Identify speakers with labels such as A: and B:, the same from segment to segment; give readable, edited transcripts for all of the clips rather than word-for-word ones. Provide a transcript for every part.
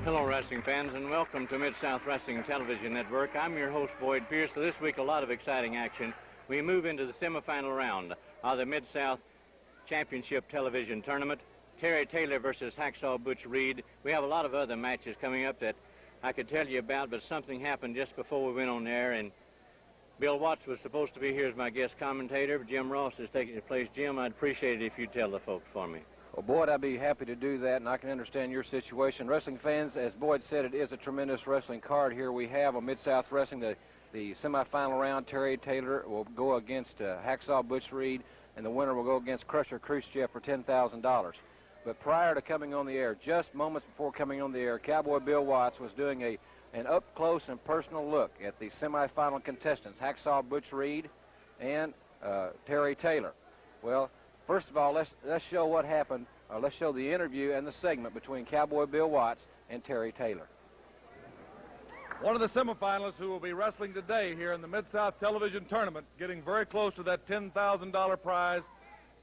A: Hello, wrestling fans, and welcome to Mid-South Wrestling Television Network. I'm your host, Boyd Pierce. So this week, a lot of exciting action. We move into the semifinal round of the Mid-South Championship Television Tournament. Terry Taylor versus Hacksaw Butch Reed. We have a lot of other matches coming up that I could tell you about, but something happened just before we went on there, and Bill Watts was supposed to be here as my guest commentator, but Jim Ross is taking his place. Jim, I'd appreciate it if you'd tell the folks for me.
B: Well, Boyd, I'd be happy to do that, and I can understand your situation. Wrestling fans, as Boyd said, it is a tremendous wrestling card here. We have on Mid-South Wrestling the semifinal round. Terry Taylor will go against Hacksaw Butch Reed, and the winner will go against Krusher Kruschev for $10,000. But prior to coming on the air, just moments before coming on the air, Cowboy Bill Watts was doing an up-close and personal look at the semifinal contestants, Hacksaw Butch Reed and Terry Taylor. Well, first of all, let's show what happened. Let's show the interview and the segment between Cowboy Bill Watts and Terry Taylor.
C: One of the semifinalists who will be wrestling today here in the Mid-South Television Tournament, getting very close to that $10,000 prize,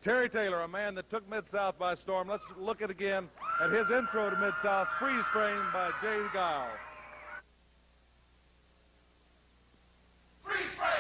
C: Terry Taylor, a man that took Mid-South by storm. Let's look at again at his intro to Mid-South, freeze frame by Jay Guile.
D: Freeze frame!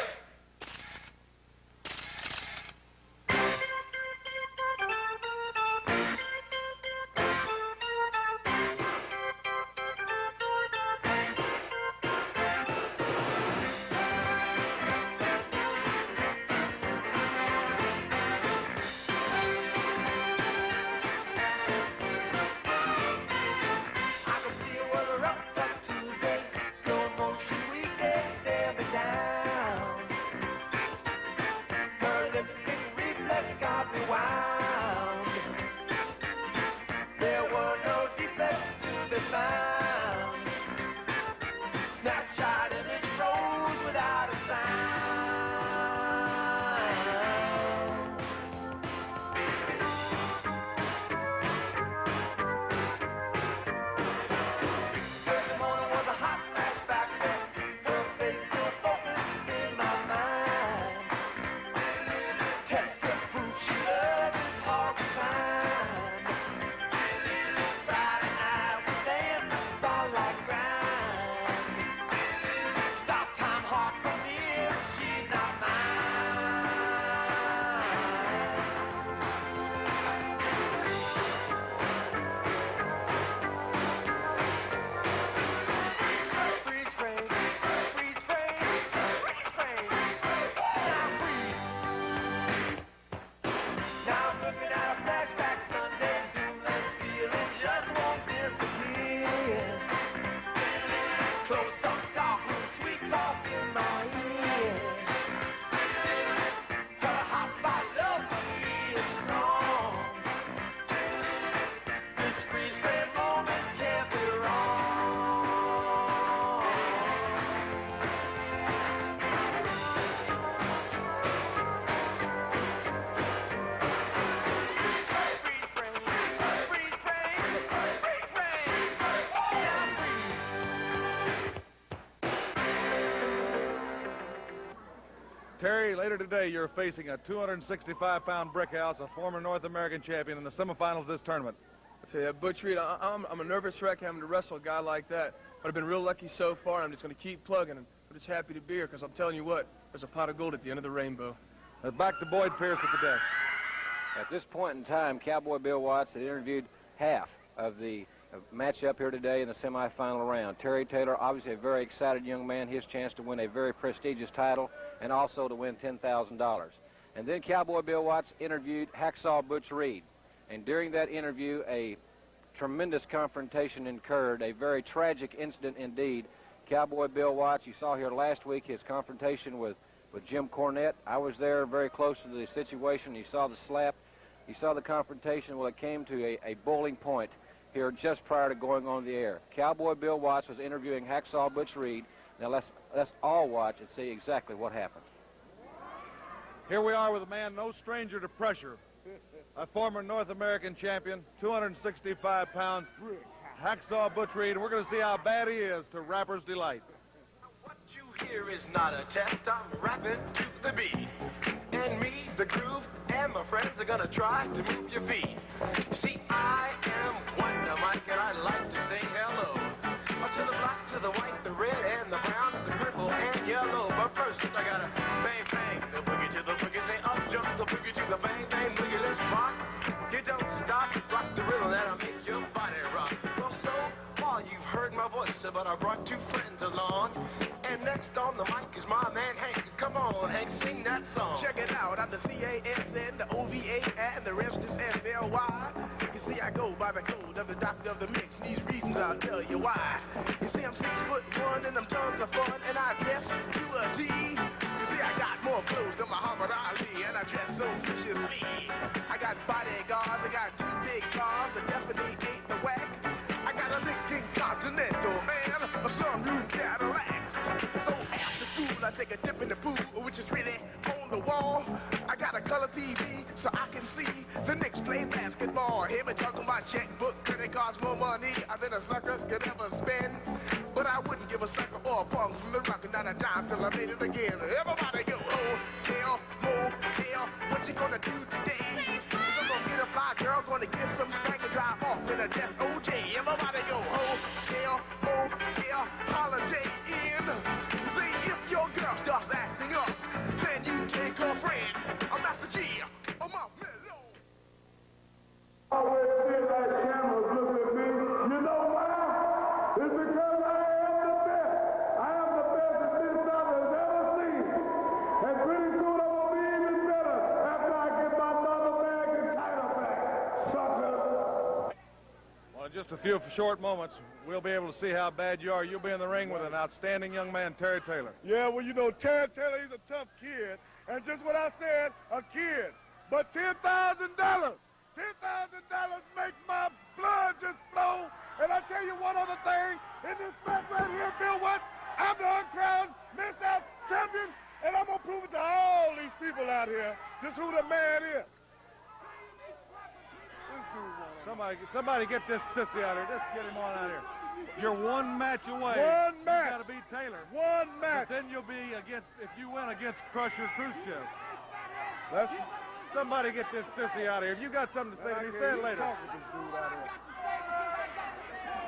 C: Terry, later today, you're facing a 265-pound brickhouse, a former North American champion in the semifinals of this tournament.
E: I tell you, Butch Reed, I'm a nervous wreck having to wrestle a guy like that, but I've been real lucky so far. I'm just going to keep plugging, and I'm just happy to be here because I'm telling you what, there's a pot of gold at the end of the rainbow.
C: Back to Boyd Pierce at the desk.
B: At this point in time, Cowboy Bill Watts had interviewed half of the matchup here today in the semifinal round. Terry Taylor, obviously a very excited young man, his chance to win a very prestigious title and also to win $10,000. And then Cowboy Bill Watts interviewed Hacksaw Butch Reed. And during that interview, a tremendous confrontation occurred, a very tragic incident indeed. Cowboy Bill Watts, you saw here last week his confrontation with Jim Cornette. I was there very close to the situation. You saw the slap. You saw the confrontation. Well, it came to a boiling point here just prior to going on the air. Cowboy Bill Watts was interviewing Hacksaw Butch Reed. Now let's all watch and see exactly what happened.
C: Here we are with a man no stranger to pressure, a former North American champion, 265 pounds, Hacksaw Butch Reed. We're going to see how bad he is to Rapper's Delight.
D: What you hear is not a test. I'm rapping to the beat. And me, the groove, and my friends are going to try to move your feet. You see, I am Wonder Mike, and I like to say hello to the black, to the white, the red, and the brown, the purple, and yellow. But first, I gotta bang, bang, the boogie to the boogie. Say up, jump the boogie to the bang, bang, boogie. Let's rock. You don't stop, rock the rhythm that'll make your body rock. Well, so far you've heard my voice, but I brought two friends along. And next on the mic is my man Hank. Come on, Hank, sing that song.
F: Check it out, I'm the CASN, the OVA, and the rest is FLY. You see, I go by the code of the doctor of the mix. These reasons I'll tell you why. You see, I'm 6'1" and I'm tons of fun, and I dress to a T. You see, I got more clothes than Muhammad Ali, and I dress so viciously. I got bodyguards, I got two big cars, that definitely ain't the whack. I got a Lincoln Continental and a sunroof Cadillac. So after school, I take a dip in the pool, which is really on the wall. I got a color TV so I can see the Knicks play basketball. Hear me talking my checkbook, cause it costs more money than a sucker could ever spend. But I wouldn't give a sucker or a punk from the rock, not a dime till I made it again. Everybody go, hotel, motel, what you gonna do today? Cause I'm gonna get a fly girl, gonna get some spank and drive off in a death OJ. Everybody go, hotel, motel, holiday in. See, if your girl starts acting up, then you take her friend. I'm Master G, I'm out mellow.
G: Always feel like cameras look at me. You know why? It's because I am the best. I am the best that this South has ever seen. And pretty soon I'm gonna be even better after I get my mother bag and title back. Suckers.
C: Well, in just a few short moments, we'll be able to see how bad you are. You'll be in the ring with an outstanding young man, Terry Taylor.
G: Yeah, well, you know, Terry Taylor, he's a tough kid. And just what I said, a kid. But $10,000, $10,000 makes my blood just flow. And I tell you one other thing, in this match right here, Bill Watts, I'm the uncrowned Mid-South champion, and I'm going to prove it to all these people out here just who the man is.
C: Somebody get this sissy out here. Just get him on out here. You're one match away.
G: One match.
C: You got to beat Taylor.
G: One match.
C: But then you'll be against, if you win against Krusher, Kruschev.
G: That's
C: Somebody get this sissy out of here. If you got something to say to me, say it later.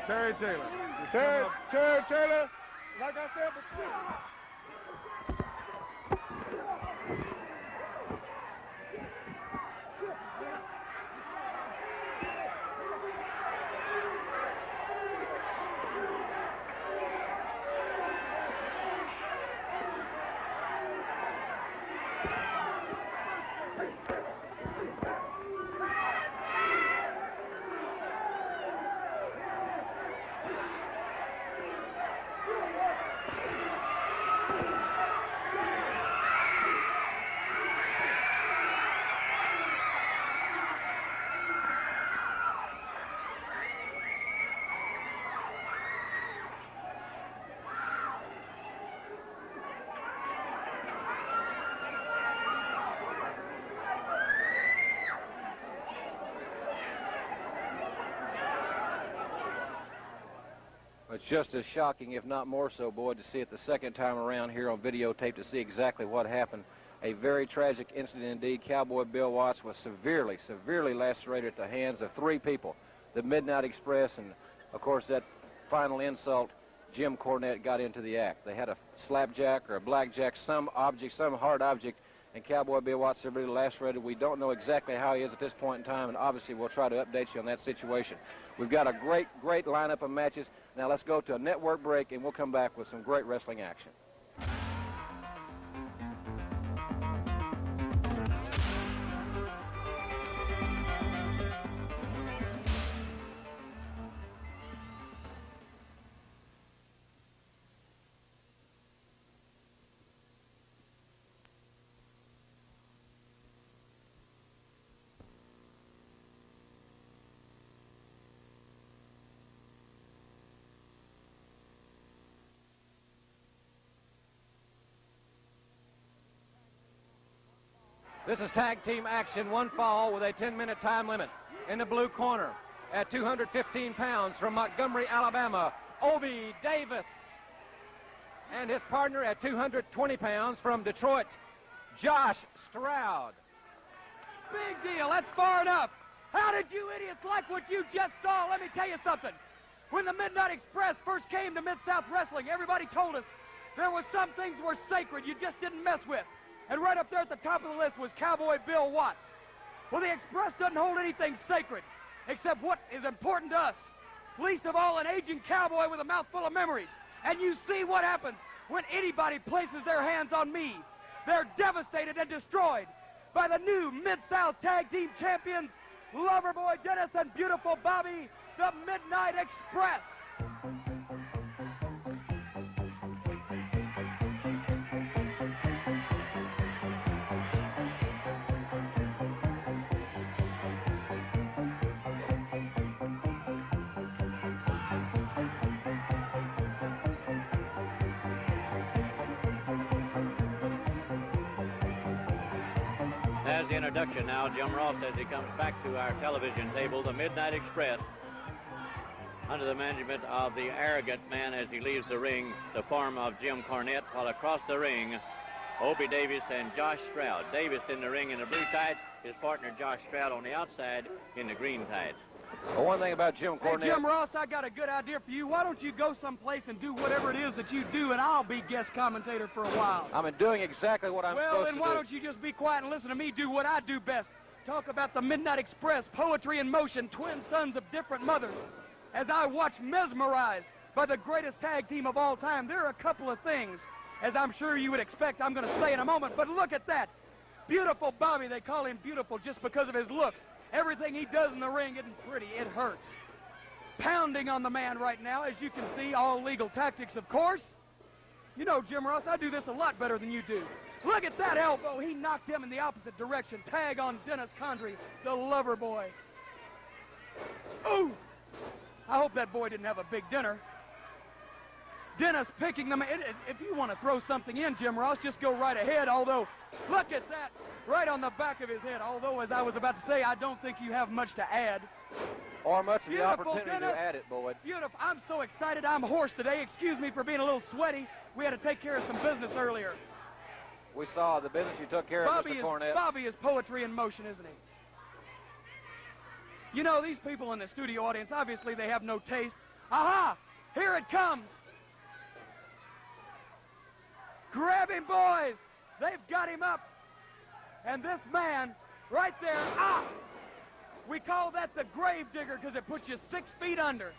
C: Terry Taylor.
G: Terry Taylor, like I said before.
B: It's just as shocking, if not more so, Boyd, to see it the second time around here on videotape to see exactly what happened. A very tragic incident indeed. Cowboy Bill Watts was severely, severely lacerated at the hands of three people. The Midnight Express and, of course, that final insult, Jim Cornette got into the act. They had a slapjack or a blackjack, some object, some hard object, and Cowboy Bill Watts severely lacerated. We don't know exactly how he is at this point in time, and obviously we'll try to update you on that situation. We've got a great, great lineup of matches. Now let's go to a network break, and we'll come back with some great wrestling action. This is tag team action, one fall with a 10-minute time limit. In the blue corner, at 215 pounds from Montgomery, Alabama, Obie Davis. And his partner at 220 pounds from Detroit, Josh Stroud. Big deal, that's far enough. How did you idiots like what you just saw? Let me tell you something.
H: When the Midnight Express first came to Mid-South Wrestling, everybody told us there was some things were sacred you just didn't mess with. And right up there at the top of the list was Cowboy Bill Watts. Well, the Express doesn't hold anything sacred except what is important to us. Least of all, an aging cowboy with a mouthful of memories. And you see what happens when anybody places their hands on me. They're devastated and destroyed by the new Mid-South Tag Team Champions, Loverboy Dennis and Beautiful Bobby, the Midnight Express.
A: As the introduction now, Jim Ross, as he comes back to our television table, the Midnight Express, under the management of the arrogant man as he leaves the ring, the form of Jim Cornette, while across the ring, Obie Davis and Josh Stroud. Davis in the ring in the blue tights, his partner Josh Stroud on the outside in the green tights.
B: Well, one thing about Jim Cornette...
H: Hey, Jim Ross, I got a good idea for you. Why don't you go someplace and do whatever it is that you do, and I'll be guest commentator for a while.
B: I'm doing exactly what I'm supposed to do.
H: Well, then why don't you just be quiet and listen to me do what I do best. Talk about the Midnight Express, poetry in motion, twin sons of different mothers. As I watch mesmerized by the greatest tag team of all time, there are a couple of things, as I'm sure you would expect, I'm going to say in a moment, but look at that. Beautiful Bobby, they call him beautiful just because of his looks. Everything he does in the ring isn't pretty, it hurts. Pounding on the man right now, as you can see, all legal tactics, of course. You know, Jim Ross, I do this a lot better than you do. Look at that elbow. He knocked him in the opposite direction. Tag on Dennis Condrey, the lover boy. Ooh! I hope that boy didn't have a big dinner. Dennis picking them. If you want to throw something in, Jim Ross, just go right ahead. Although, look at that. Right on the back of his head. Although, as I was about to say, I don't think you have much to add.
B: Or much of the
H: Beautiful,
B: opportunity
H: Dennis.
B: to add it, Boyd.
H: Beautiful. I'm so excited. I'm hoarse today. Excuse me for being a little sweaty. We had to take care of some business earlier.
B: We saw the business you took care of, Mr. Cornette.
H: Bobby is poetry in motion, isn't he? You know, these people in the studio audience, obviously they have no taste. Aha! Here it comes. Grab him, boys. They've got him up. And this man right there, we call that the grave digger because it puts you 6 feet under.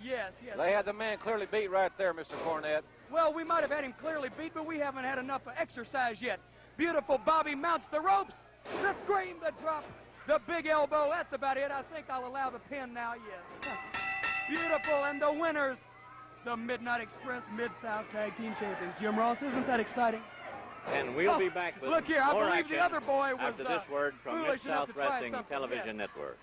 H: Yes, yes.
B: They had the man clearly beat right there, Mr. Cornette.
H: Well, we might have had him clearly beat, but we haven't had enough exercise yet. Beautiful Bobby mounts the ropes. The scream, the drop, the big elbow. That's about it. I think I'll allow the pin now, yes. Beautiful, and the winners, the Midnight Express Mid-South Tag Team Champions. Jim Ross, isn't that exciting?
A: And we'll be back with
H: look here, I
A: more
H: believe
A: action
H: the other boy was
A: after this word from
H: foolish enough
A: Mid-South
H: to try
A: Wrestling
H: something,
A: Television
H: yes.
A: Network.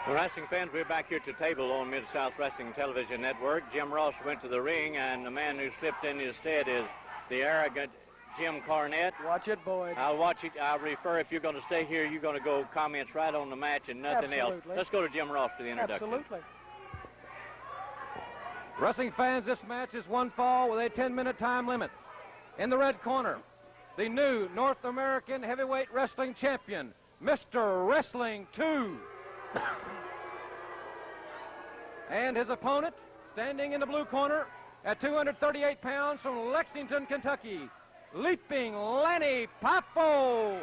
A: Well, wrestling fans, we're back here to table on Mid-South Wrestling Television Network. Jim Ross went to the ring, and the man who slipped in his stead is the arrogant Jim Cornette.
H: Watch it, Boyd.
A: I'll watch it. I'll refer. If you're going to stay here, you're going to go comments right on the match and nothing
H: Absolutely.
A: else. Let's go to Jim Ross for the introduction.
H: Absolutely.
B: Wrestling fans, this match is one fall with a 10-minute time limit. In the red corner, the new North American Heavyweight Wrestling Champion, Mr. Wrestling 2. And his opponent, standing in the blue corner at 238 pounds from Lexington, Kentucky, Leaping Lanny Poffo.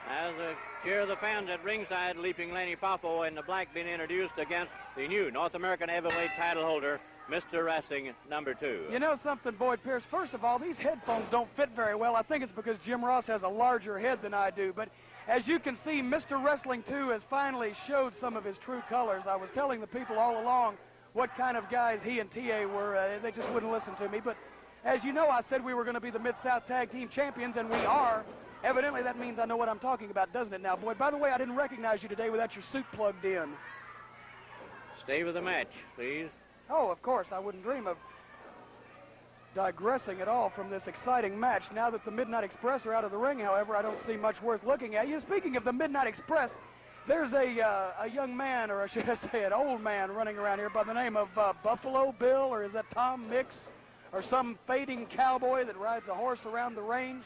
A: As a cheer of the fans at ringside, Leaping Lanny Poffo in the black being introduced against the new North American Heavyweight title holder, Mr. Wrestling number 2.
H: You know something, Boyd Pierce? First of all, these headphones don't fit very well. I think it's because Jim Ross has a larger head than I do. But as you can see, Mr. Wrestling 2 has finally showed some of his true colors. I was telling the people all along what kind of guys he and TA were. They just wouldn't listen to me. But as you know, I said we were going to be the Mid-South Tag Team Champions, and we are. Evidently, that means I know what I'm talking about, doesn't it now, Boyd? By the way, I didn't recognize you today without your suit plugged in.
A: Stay with the match, please.
H: Oh, of course, I wouldn't dream of digressing at all from this exciting match. Now that the Midnight Express are out of the ring, however, I don't see much worth looking at. Speaking of the Midnight Express, there's a young man, or should I say an old man, running around here by the name of Buffalo Bill, or is that Tom Mix, or some fading cowboy that rides a horse around the range,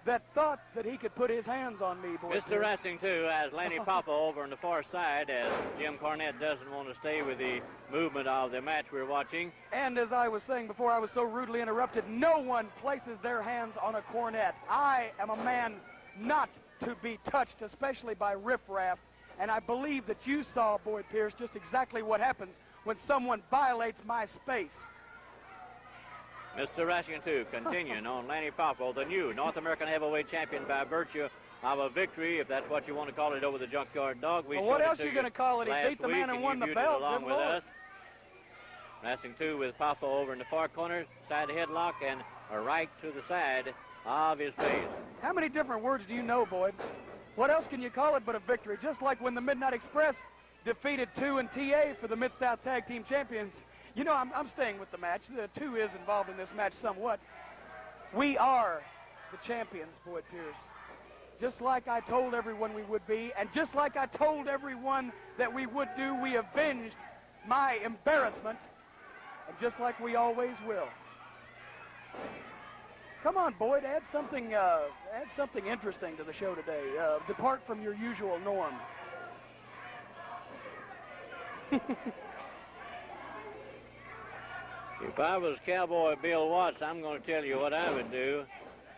H: that thought that he could put his hands on me, boys.
A: Mr. Wrestling, too, has Lanny Poffo over on the far side, as Jim Cornette doesn't want to stay with the movement of the match we're watching.
H: And as I was saying before I was so rudely interrupted, no one places their hands on a cornet. I am a man not to be touched, especially by riffraff, and I believe that you saw, Boyd Pierce, just exactly what happens when someone violates my space.
A: Mr. Wrestling 2 continuing on Lanny Poffo, the new North American heavyweight champion by virtue of a victory, if that's what you want to call it, over the Junkyard Dog.
H: Well, what else are you going to call it? He beat the man and won the belt.
A: Along with us. Wrestling 2 with Poffo over in the far corner, side headlock, and a right to the side of his face.
H: How many different words do you know, Boyd? What else can you call it but a victory? Just like when the Midnight Express defeated 2 and TA for the Mid-South Tag Team Champions. You know, I'm staying with the match. The 2 is involved in this match somewhat. We are the champions, Boyd Pierce. Just like I told everyone we would be, and just like I told everyone that we would do, we avenged my embarrassment, and just like we always will. Come on, Boyd, add something interesting to the show today. Depart from your usual norm.
A: If I was Cowboy Bill Watts, I'm going to tell you what I would do.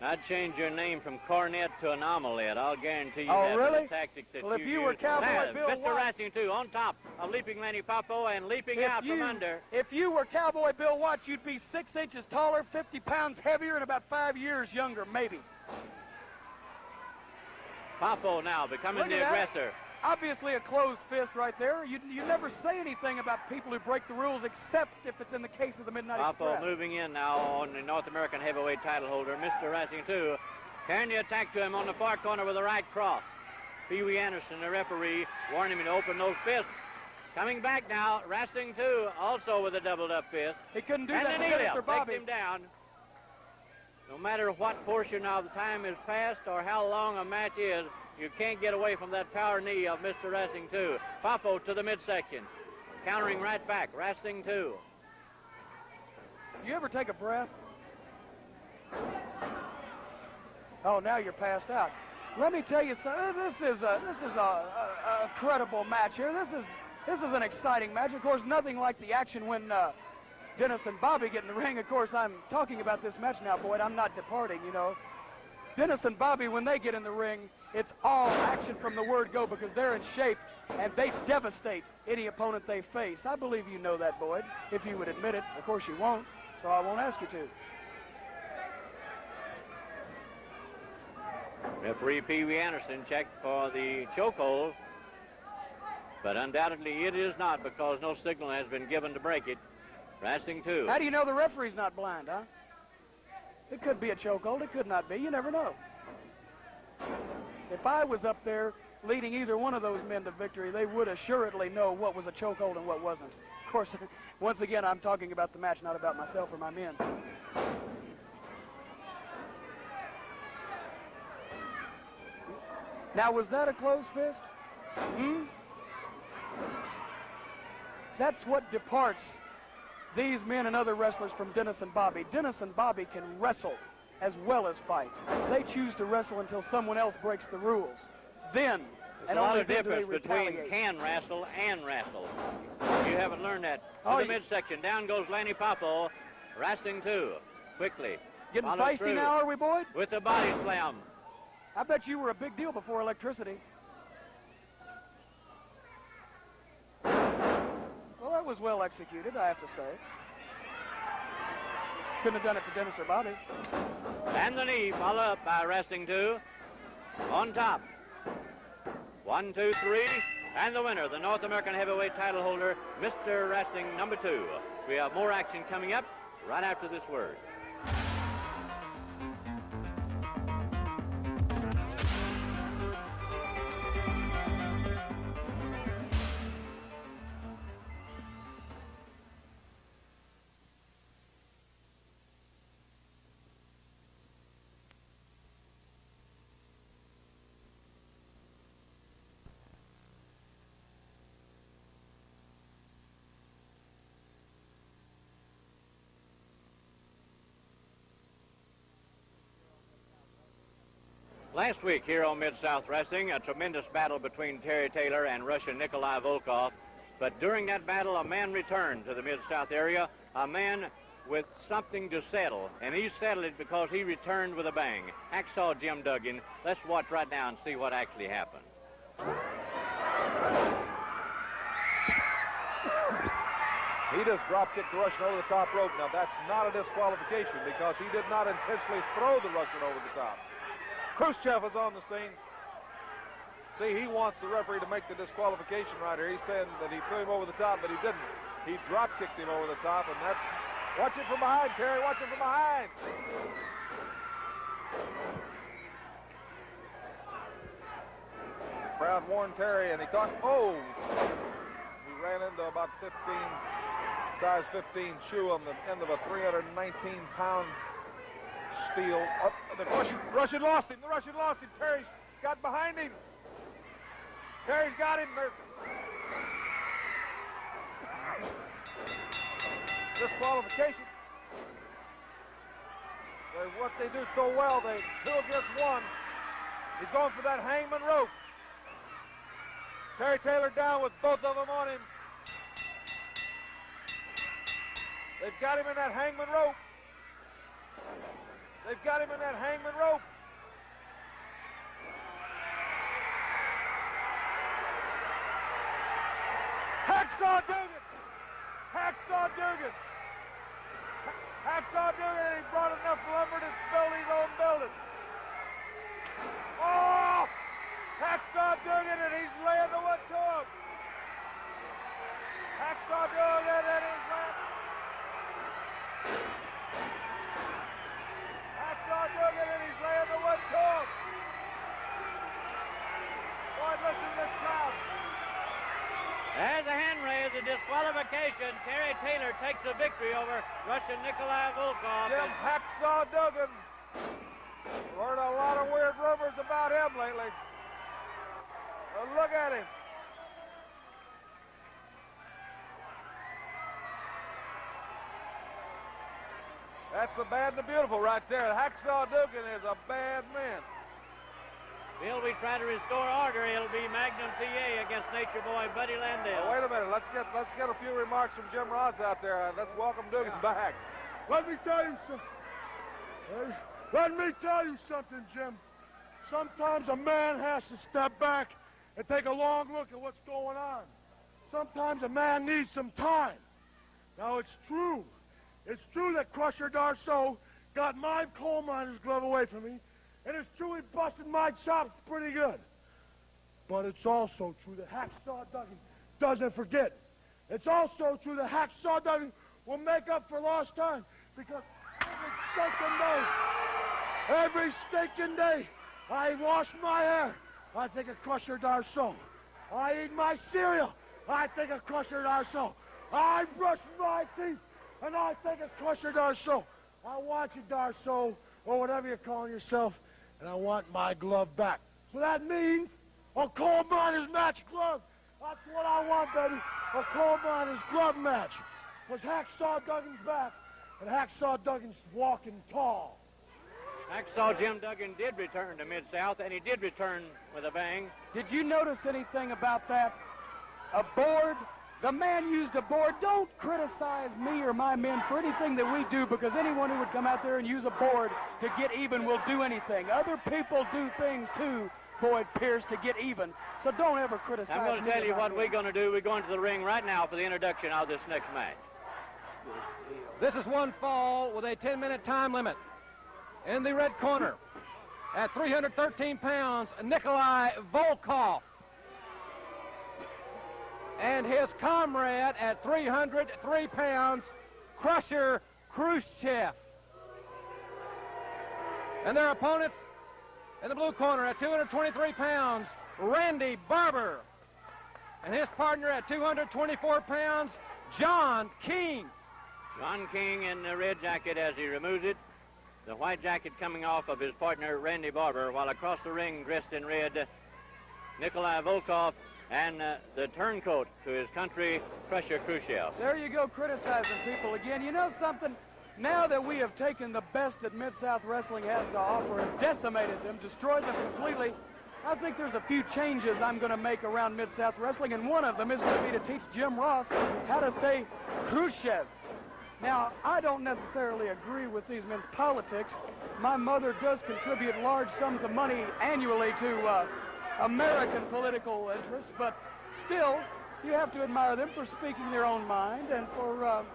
A: I'd change your name from Cornette to Anomaly. I'll guarantee you that
H: really?
A: with the tactics that
H: well,
A: you
H: if you
A: use.
H: were Cowboy
A: Now,
H: Bill
A: Mr.
H: Watts,
A: Wrestling 2 on top of leaping Lanny Poffo and leaping out from under.
H: If you were Cowboy Bill Watts, you'd be 6 inches taller, 50 pounds heavier, and about 5 years younger, maybe.
A: Poffo now becoming the aggressor.
H: Obviously a closed fist right there. You never say anything about people who break the rules except if it's in the case of the Midnight Express.
A: Poffo moving in now on the North American heavyweight title holder, Mr. Wrestling 2. Carrying the attack to him on the far corner with a right cross. Pee Wee Anderson, the referee, warning him to open those fists. Coming back now, Wrestling 2 also with a doubled up fist.
H: He couldn't do
A: and
H: that
A: to
H: Mr. Bobby.
A: takes him down. No matter what portion of the time is passed or how long a match is, you can't get away from that power knee of Mr. Wrestling 2. Poffo to the midsection. Countering right back, Wrestling 2.
H: You ever take a breath? Oh, now you're passed out. Let me tell you something. This is a credible match here. This is an exciting match. Of course, nothing like the action when Dennis and Bobby get in the ring. Of course, I'm talking about this match now, Boyd. I'm not departing, you know. Dennis and Bobby, when they get in the ring, it's all action from the word go because they're in shape and they devastate any opponent they face. I believe you know that, Boyd, if you would admit it. Of course you won't, so I won't ask you to.
A: Referee Pee Wee Anderson checked for the chokehold, but undoubtedly it is not because no signal has been given to break it. Wrestling 2.
H: How do you know the referee's not blind, huh? It could be a chokehold. It could not be. You never know. If I was up there leading either one of those men to victory, they would assuredly know what was a chokehold and what wasn't. Of course, once again, I'm talking about the match, not about myself or my men. Now, was that a closed fist? That's what departs these men and other wrestlers from Dennis and Bobby. Dennis and Bobby can wrestle as well as fight. They choose to wrestle until someone else breaks the rules. Then,
A: there's a lot of difference between can wrestle and wrestle. You haven't learned that. To the midsection. Down goes Lanny Poffo. Wrestling 2. Quickly.
H: Getting feisty now, are we, Boyd?
A: With a body slam.
H: I bet you were a big deal before electricity. Well, that was well executed, I have to say. Couldn't have done it to Dennis or Bobby.
A: And the knee, followed up by Wrestling 2. On top. 1, 2, 3. And the winner, the North American heavyweight title holder, Mr. Wrestling number 2. We have more action coming up right after this word. Last week here on Mid-South Wrestling, a tremendous battle between Terry Taylor and Russian Nikolai Volkoff. But during that battle, a man returned to the Mid-South area, a man with something to settle. And he settled it because he returned with a bang. Hacksaw Jim Duggan. Let's watch right now and see what actually happened.
C: He just drop-kicked the Russian over the top rope. Now, that's not a disqualification because he did not intentionally throw the Russian over the top. Kruschev is on the scene. See, he wants the referee to make the disqualification right here. He's saying that he threw him over the top, but he didn't. He drop-kicked him over the top, and that's... Watch it from behind, Terry. Watch it from behind. Brown warned Terry, and he thought, oh! He ran into about 15... size 15 shoe on the end of a 319-pound steel. Up, the Russian lost him. The Russian lost him. Terry's got behind him. Terry's got him. Disqualification. What they do so well, they 2 against 1. He's going for that hangman rope. Terry Taylor down with both of them on him. They've got him in that hangman rope. They've got him in that hangman rope. Hacksaw Duggan! Hacksaw Duggan! Hacksaw Duggan, and he brought enough lumber to build his own building. Oh! Hacksaw Duggan, and he's laying the wood to him. Hacksaw Duggan, and he's laying... Hacksaw Duggan, and he's laying the wood to him. Boy, listen to this crowd.
A: There's a hand raise, a disqualification. Terry Taylor takes the victory over Russian Nikolai Volkoff.
C: Jim Hacksaw Duggan. Heard a lot of weird rumors about him lately. Well, look at him. That's the bad and the beautiful right there. Hacksaw Duggan is a bad man.
A: Bill, we try to restore order. It'll be Magnum TA against Nature Boy Buddy Landale.
C: Wait a minute. Let's get a few remarks from Jim Ross out there. Let's welcome Duggan back.
G: Let me tell you something. Let me tell you something, Jim. Sometimes a man has to step back and take a long look at what's going on. Sometimes a man needs some time. Now, it's true. It's true that Krusher Darso got my coal miner's glove away from me, and it's true he busted my chops pretty good. But it's also true that Hacksaw Duggan doesn't forget. It's also true that Hacksaw Duggan will make up for lost time, because every stinking day, I wash my hair, I think of Krusher Darso. I eat my cereal, I think of Krusher Darso. I brush my teeth, and I think of Krusher Darso. I want you, Darso, or whatever you're calling yourself, and I want my glove back. So that means a coal miner's match glove. That's what I want, baby. A coal miner's glove match. Because Hacksaw Duggan's back, and Hacksaw Duggan's walking tall.
A: Hacksaw Jim Duggan did return to Mid-South, and he did return with a bang.
H: Did you notice anything about that? A board? The man used a board. Don't criticize me or my men for anything that we do, because anyone who would come out there and use a board to get even will do anything. Other people do things too, Boyd Pierce, to get even. So don't ever criticize me.
A: I'm going to tell you what we're going to do. We're going to the ring right now for the introduction of this next match.
B: This is one fall with a 10-minute time limit. In the red corner, at 313 pounds, Nikolai Volkoff. And his comrade at 303 pounds, Krusher Kruschev. And their opponents in the blue corner at 223 pounds, Randy Barber. And his partner at 224 pounds, John King.
A: John King in the red jacket as he removes it. The white jacket coming off of his partner, Randy Barber, while across the ring, dressed in red, Nikolai Volkoff, and the turncoat to his country, Krusher Kruschev.
H: There you go, criticizing people again. You know something? Now that we have taken the best that Mid-South Wrestling has to offer and decimated them, destroyed them completely, I think there's a few changes I'm going to make around Mid-South Wrestling, and one of them is going to be to teach Jim Ross how to say Kruschev. Now, I don't necessarily agree with these men's politics. My mother does contribute large sums of money annually to American political interests, but still, you have to admire them for speaking their own mind and for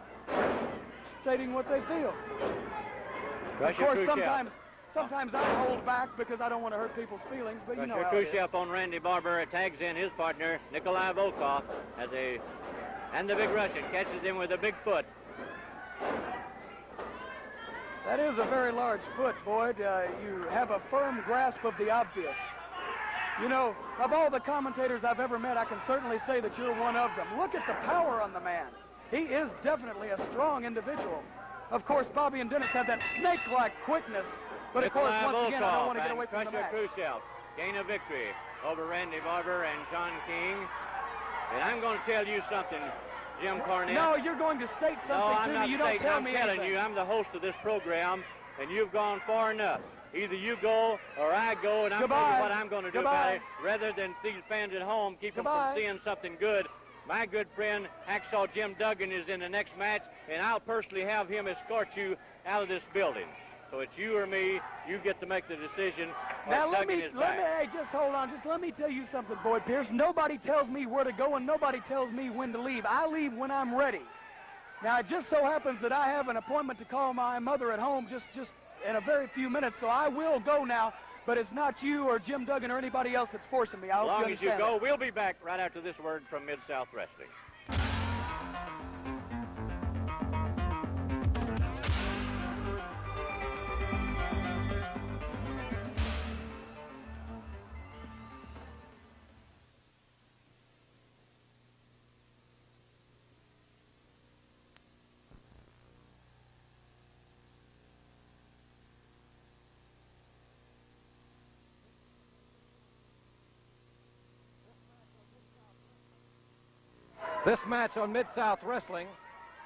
H: stating what they feel. Of course, sometimes I hold back because I don't want to hurt people's feelings, but you know how it is.
A: Kruschev on Randy Barber tags in his partner, Nikolai Volkoff, and the big Russian catches him with a big foot.
H: That is a very large foot, Boyd. You have a firm grasp of the obvious. You know, of all the commentators I've ever met, I can certainly say that you're one of them. Look at the power on the man. He is definitely a strong individual. Of course, Bobby and Dennis have that snake-like quickness, but of course, once again, I don't want to get away from the match.
A: Kruschev gain a victory over Randy Barber and John King. And I'm going to tell you something, Jim Cornette.
H: No, you're going to state something to me. You don't tell me anything.
A: I'm telling you, I'm the host of this program, and you've gone far enough. Either you go or I go, and I'm telling you what I'm going to do about it, rather than these fans at home keep them from seeing something good. My good friend, Hacksaw Jim Duggan, is in the next match, and I'll personally have him escort you out of this building. So it's you or me. You get to make the decision.
H: Now hey, just hold on. Just let me tell you something, Boyd Pierce. Nobody tells me where to go, and nobody tells me when to leave. I leave when I'm ready. Now, it just so happens that I have an appointment to call my mother at home just in a very few minutes, so I will go now. But it's not you or Jim Duggan or anybody else that's forcing me.
A: As long as you go, we'll be back right after this word from Mid-South Wrestling.
B: This match on Mid-South Wrestling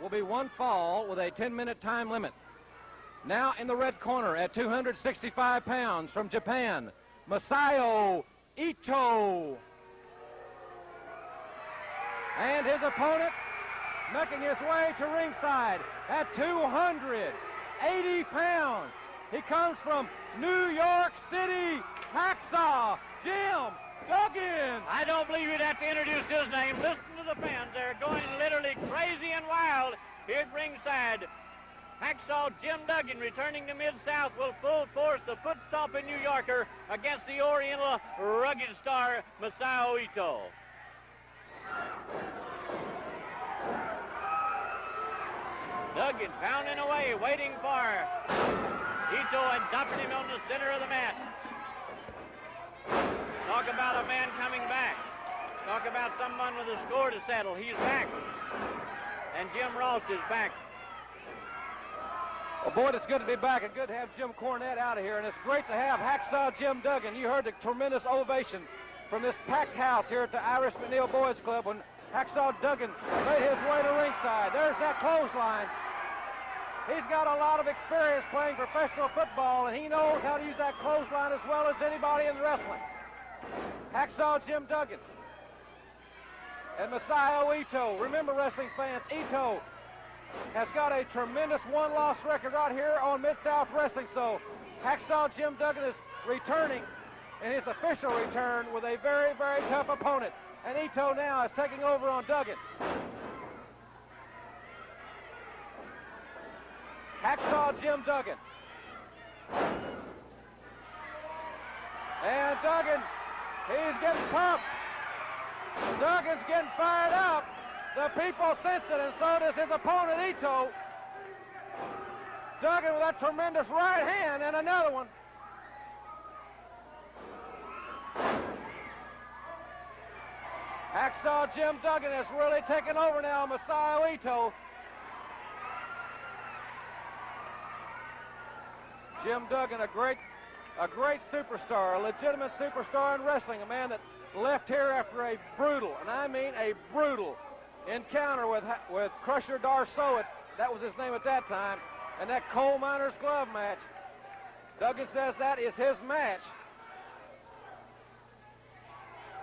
B: will be one fall with a 10-minute time limit. Now in the red corner at 265 pounds from Japan, Masao Ito. And his opponent making his way to ringside at 280 pounds. He comes from New York City, Hacksaw Jim Duggan.
A: I don't believe you'd have to introduce his name. Listen to the fans. They're going literally crazy and wild here at ringside. Hacksaw Jim Duggan returning to Mid-South will full force the foot-stomping New Yorker against the Oriental rugged star Masao Ito. Duggan pounding away, waiting for Ito and dumping him on the center of the mat. Talk about a man coming back. Talk about someone with a score to settle. He's back. And Jim Ross is back.
B: Well, Boyd, it's good to be back and good to have Jim Cornette out of here. And it's great to have Hacksaw Jim Duggan. You heard the tremendous ovation from this packed house here at the Irish McNeil Boys Club when Hacksaw Duggan made his way to ringside. There's that clothesline. He's got a lot of experience playing professional football, and he knows how to use that clothesline as well as anybody in wrestling. Hacksaw Jim Duggan and Masao Ito. Remember, wrestling fans, Ito has got a tremendous one-loss record right here on Mid-South Wrestling. So Hacksaw Jim Duggan is returning in his official return with a very, very tough opponent. And Ito now is taking over on Duggan. Hacksaw Jim Duggan. And Duggan, he's getting pumped. Duggan's getting fired up. The people sense it, and so does his opponent, Ito. Duggan with that tremendous right hand, and another one. Hacksaw Jim Duggan has really taken over now, Masao Ito. Jim Duggan, a great superstar, a legitimate superstar in wrestling, a man that left here after a brutal, and I mean a brutal, encounter with Krusher Darsow. That was his name at that time. in that coal miner's glove match. Duggan says that is his match.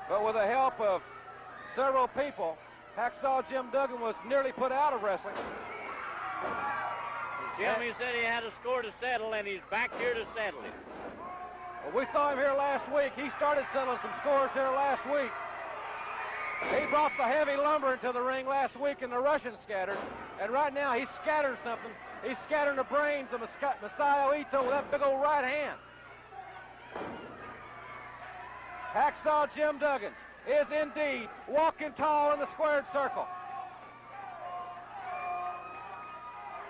B: But with the help of several people, Hacksaw Jim Duggan was nearly put out of wrestling.
A: Jimmy said he had a score to settle, and he's back here to settle it.
B: Well, we saw him here last week. He started settling some scores here last week. He brought the heavy lumber into the ring last week, and the Russian scattered. And right now, he's scattering something. He's scattering the brains of Masao Ito with that big old right hand. Hacksaw Jim Duggan is indeed walking tall in the squared circle.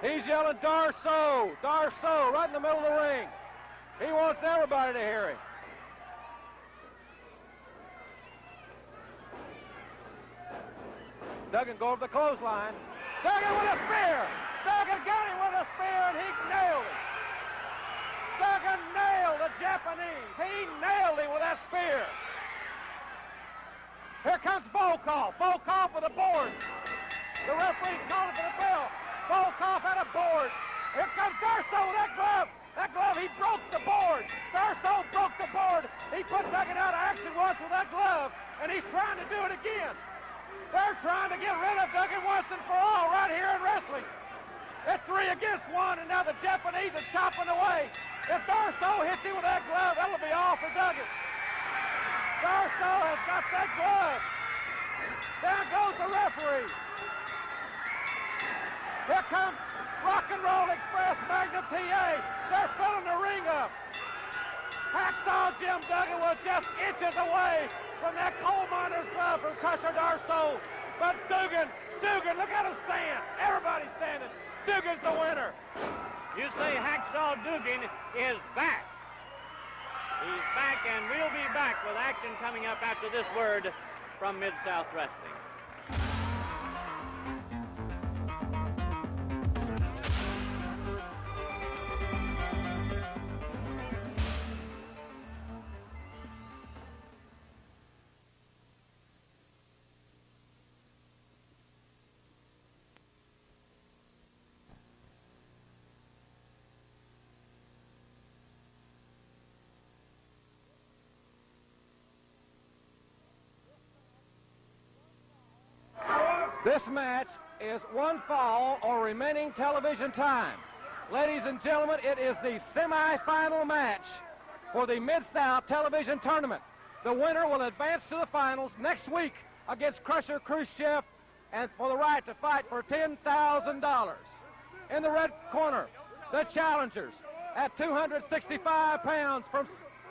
B: He's yelling, Darso, Darso, right in the middle of the ring. He wants everybody to hear him. Duggan goes to the clothesline. Duggan with a spear. Duggan got him with a spear, and he nailed him. Duggan nailed the Japanese. He nailed him with that spear. Here comes Volkoff. Volkoff with a board. The referee's calling for the bell. Volkoff had a board. Here comes Darso with that glove. That glove, he broke the board. Darso broke the board. He put Duggan out of action once with that glove, and he's trying to do it again. They're trying to get rid of Duggan once and for all right here in wrestling. It's 3 against 1, and now the Japanese are chopping away. If Darso hits him with that glove, that'll be all for Duggan. Darso has got that glove. Down goes the referee. Here comes Rock and Roll Express Magnum TA. They're filling the ring up. Hacksaw Jim Duggan was just inches away from that coal miner's glove from Krusher Darso. But Duggan, look at him stand. Everybody's standing. Duggan's the winner.
A: You say Hacksaw Duggan is back. He's back, and we'll be back with action coming up after this word from Mid-South Wrestling.
B: This match is 1 fall or remaining television time. Ladies and gentlemen, it is the semifinal match for the Mid-South Television Tournament. The winner will advance to the finals next week against Krusher Kruschev and for the right to fight for $10,000. In the red corner, the challengers at 265 pounds from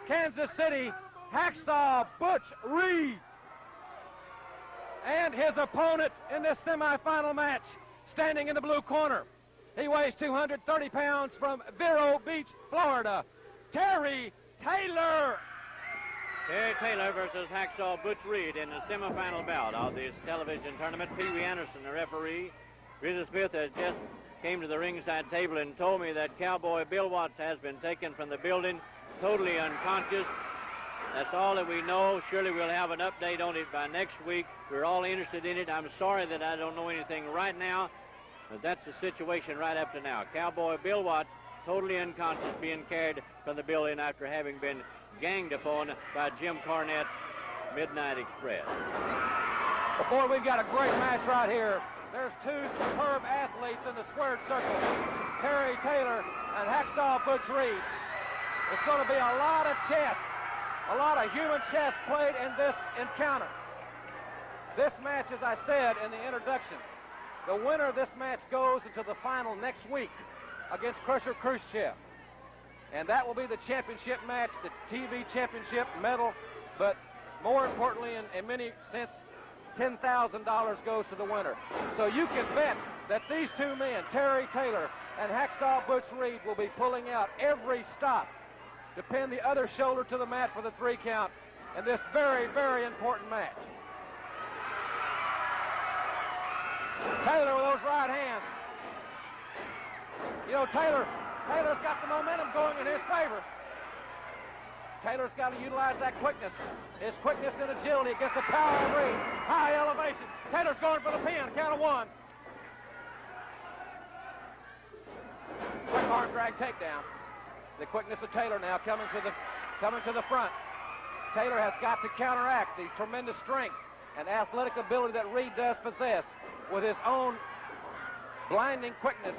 B: Kansas City, Hacksaw Butch Reed. And his opponent in this semifinal match, standing in the blue corner. He weighs 230 pounds from Vero Beach, Florida, Terry Taylor.
A: Terry Taylor versus Hacksaw Butch Reed in the semifinal bout of this television tournament. Pee Wee Anderson, the referee. Rita Smith has just came to the ringside table and told me that Cowboy Bill Watts has been taken from the building, totally unconscious. That's all that we know. Surely we'll have an update on it by next week. We're all interested in it. I'm sorry that I don't know anything right now, but that's the situation right up to now. Cowboy Bill Watts, totally unconscious, being carried from the building after having been ganged upon by Jim Cornette's Midnight Express.
B: Well, boy, we've got a great match right here. There's 2 superb athletes in the squared circle, Terry Taylor and Hacksaw Butch Reed. It's going to be a lot of chess. A lot of human chess played in this encounter. This match, as I said in the introduction, the winner of this match goes into the final next week against Krusher Kruschev. And that will be the championship match, the TV championship medal, but more importantly, in many sense, $10,000 goes to the winner. So you can bet that these 2 men, Terry Taylor and Hacksaw Butch Reed, will be pulling out every stop to pin the other shoulder to the mat for the 3 count in this very, very important match. Taylor with those right hands. You know, Taylor's got the momentum going in his favor. Taylor's got to utilize that quickness. His quickness and agility against the power of Reed. High elevation. Taylor's going for the pin. Count of 1. arm drag takedown. The quickness of Taylor now coming to the front. Taylor has got to counteract the tremendous strength and athletic ability that Reed does possess with his own blinding quickness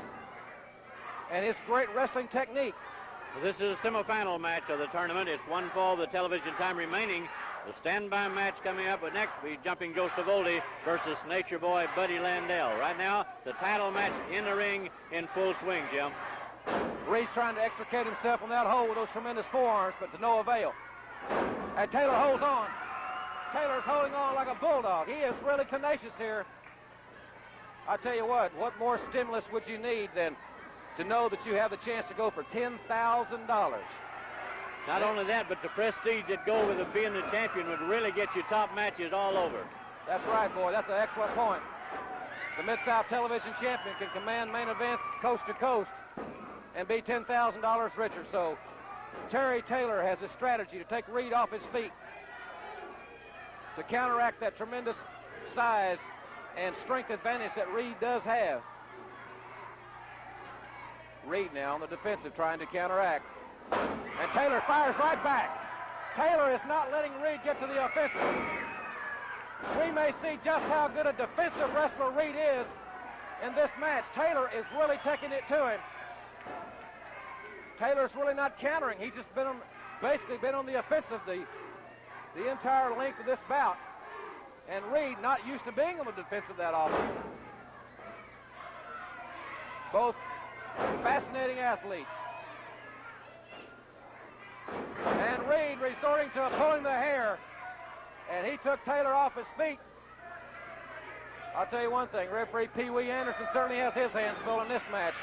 B: and his great wrestling technique.
A: Well, this is a semifinal match of the tournament. It's one fall of the television time remaining. The standby match coming up next will be Jumping Joe Savoldi versus Nature Boy Buddy Landell. Right now, the title match in the ring in full swing, Jim.
B: Reed's trying to extricate himself from that hole with those tremendous forearms, but to no avail. And Taylor holds on. Taylor's holding on like a bulldog. He is really tenacious here. I tell you what more stimulus would you need than to know that you have the chance to go for $10,000?
A: Not only that, but the prestige that go with being the champion would really get you top matches all over.
B: That's right, boy. That's an excellent point. The Mid-South Television champion can command main events coast to coast and be $10,000 richer. So Terry Taylor has a strategy to take Reed off his feet to counteract that tremendous size and strength advantage that Reed does have. Reed now on the defensive trying to counteract. And Taylor fires right back. Taylor is not letting Reed get to the offensive. We may see just how good a defensive wrestler Reed is in this match. Taylor is really taking it to him. Taylor's really not countering. He's just basically been on the offensive the entire length of this bout. And Reed not used to being on the defensive that often. Both fascinating athletes. And Reed resorting to pulling the hair. And he took Taylor off his feet. I'll tell you one thing, referee Pee Wee Anderson certainly has his hands full in this match.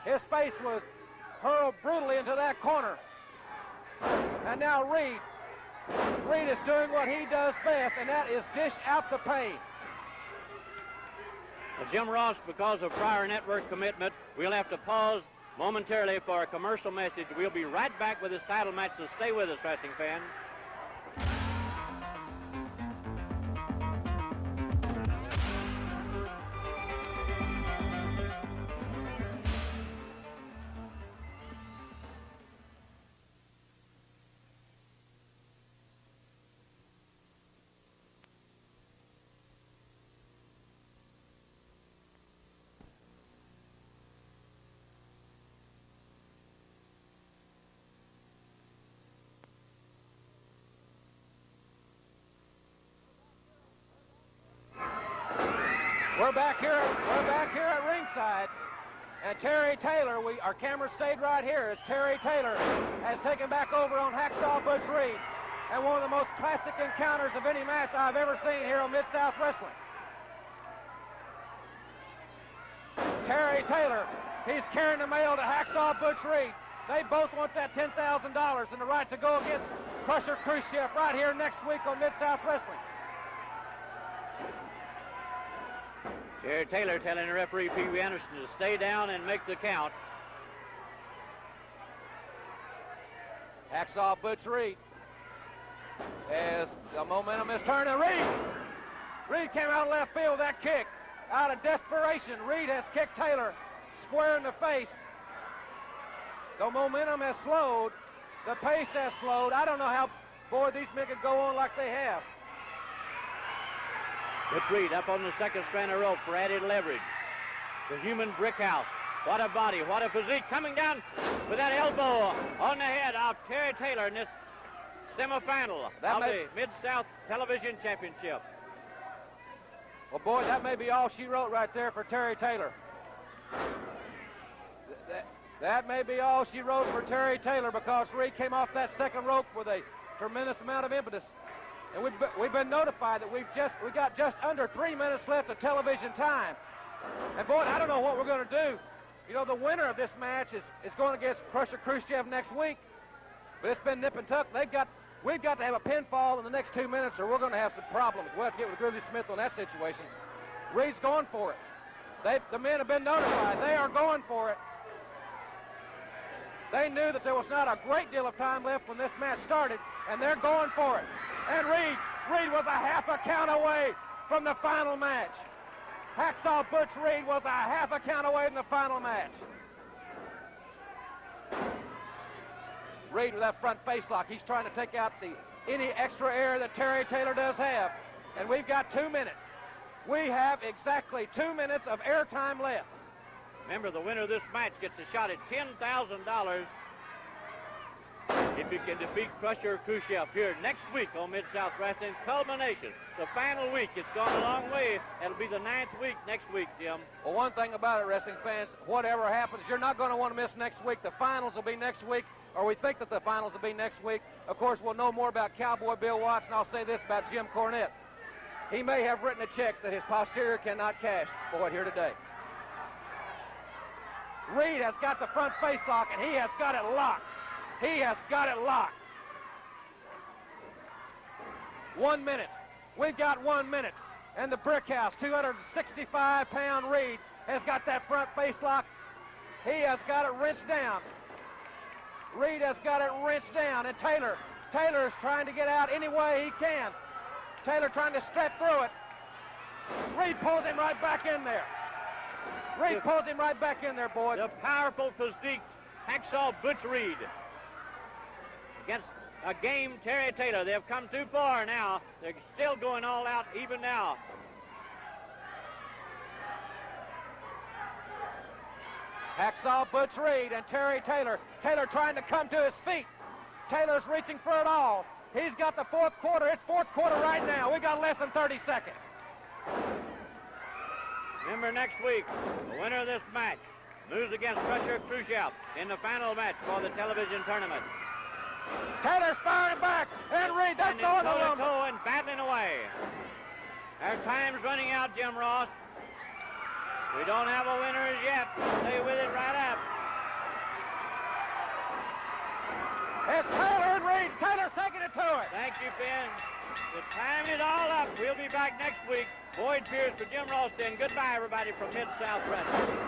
B: His face was hurled brutally into that corner. And now Reed is doing what he does best, and that is dish out the pain.
A: Well, Jim Ross, because of prior network commitment, we'll have to pause momentarily for a commercial message. We'll be right back with this title match, so stay with us, wrestling fans.
B: We're back here at ringside, and Terry Taylor, our camera stayed right here as Terry Taylor has taken back over on Hacksaw Butch Reed, and one of the most classic encounters of any match I've ever seen here on Mid-South Wrestling. Terry Taylor, he's carrying the mail to Hacksaw Butch Reed. They both want that $10,000 and the right to go against Krusher Kruschev right here next week on Mid-South Wrestling.
A: Terry Taylor telling the referee Pee Wee Anderson to stay down and make the count.
B: Hacksaw Butch Reed as the momentum is turning. Reed came out of left field with that kick. Out of desperation, Reed has kicked Taylor square in the face. The momentum has slowed. The pace has slowed. I don't know how, boy, these men could go on like they have.
A: Butch Reed up on the second strand of rope for added leverage. The human brick house. What a body, what a physique. Coming down with that elbow on the head of Terry Taylor in this semifinal of the Mid-South Television Championship.
B: Well, boy, that may be all she wrote right there for Terry Taylor. That may be all she wrote for Terry Taylor, because Reed came off that second rope with a tremendous amount of impetus. And we've been notified that we got just under 3 minutes left of television time. And boy, I don't know what we're going to do. You know, the winner of this match is going against Krusher Kruschev next week. But it's been nip and tuck. We've got to have a pinfall in the next 2 minutes, or we're going to have some problems. We'll have to get with Grizzly Smith on that situation. Reed's going for it. The men have been notified. They are going for it. They knew that there was not a great deal of time left when this match started, and they're going for it. And Reed was a half a count away from the final match. Hacksaw Butch Reed was a half a count away from the final match. Reed with that front face lock. He's trying to take out any extra air that Terry Taylor does have. And we've got 2 minutes. We have exactly 2 minutes of airtime left.
A: Remember, the winner of this match gets a shot at $10,000 if you can defeat Krusher or Kruschev here next week on Mid-South Wrestling Culmination. The final week. It's gone a long way. It'll be the 9th week next week, Jim.
B: Well, one thing about it, wrestling fans, whatever happens, you're not going to want to miss next week. The finals will be next week, or we think that the finals will be next week. Of course, we'll know more about Cowboy Bill Watts, and I'll say this about Jim Cornette. He may have written a check that his posterior cannot cash for it here today. Reed has got the front face lock, and he has got it locked. He has got it locked. 1 minute. We've got 1 minute. And the brick house, 265-pound Reed, has got that front face lock. He has got it wrenched down. Reed has got it wrenched down. And Taylor is trying to get out any way he can. Taylor trying to step through it. Reed pulls him right back in there. Reed pulls him right back in there, boys.
A: The powerful physique, Hacksaw Butch Reed. Against a game Terry Taylor. They've come too far now. They're still going all out even now.
B: Hacksaw Butch Reed and Terry Taylor. Taylor trying to come to his feet. Taylor's reaching for it all. He's got the fourth quarter. It's fourth quarter right now. We got less than 30 seconds.
A: Remember, next week, the winner of this match moves against Krusher Kruschev in the final match for the television tournament.
B: Taylor's firing back, and Reed, that's going to
A: toe and battling away. Our time's running out, Jim Ross. We don't have a winner as yet. Stay with it right up.
B: It's Taylor and Reed. Taylor's taking it to it.
A: Thank you, Ben. The time is all up. We'll be back next week. Boyd Pierce for Jim Ross saying goodbye, everybody, from Mid-South Wrestling.